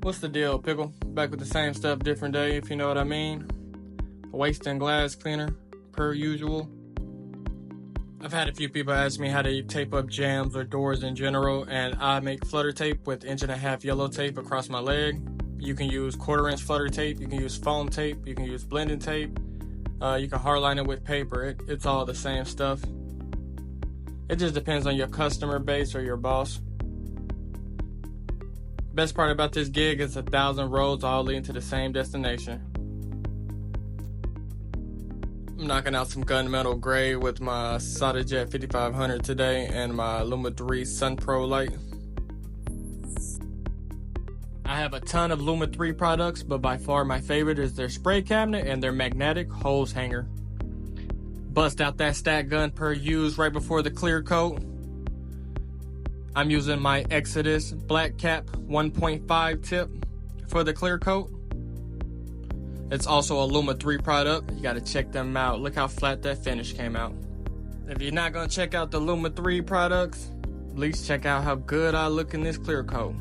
What's the deal, Pickle? Back with the same stuff, different day, if you know what I mean. Waste and glass cleaner, per usual. I've had a few people ask me how to tape up jams or doors in general, and I make flutter tape with 1.5-inch yellow tape across my leg. You can use 1/4-inch flutter tape, you can use foam tape, you can use blending tape, you can hardline it with paper. It's all the same stuff. It just depends on your customer base or your boss. Best part about this gig is 1,000 roads all leading to the same destination. I'm knocking out some gunmetal gray with my SolidJet 5500 today and my lumaiii sunpro light. I have a ton of lumaiii products, but by far my favorite is their spray cabinet and their magnetic hose hanger. Bust out that stack gun per use right before the clear coat. I'm using my Exodus Black Cap 1.5 tip for the clear coat. It's also a lumaiii product. You gotta check them out. Look how flat that finish came out. If you're not gonna check out the lumaiii products, at least check out how good I look in this clear coat.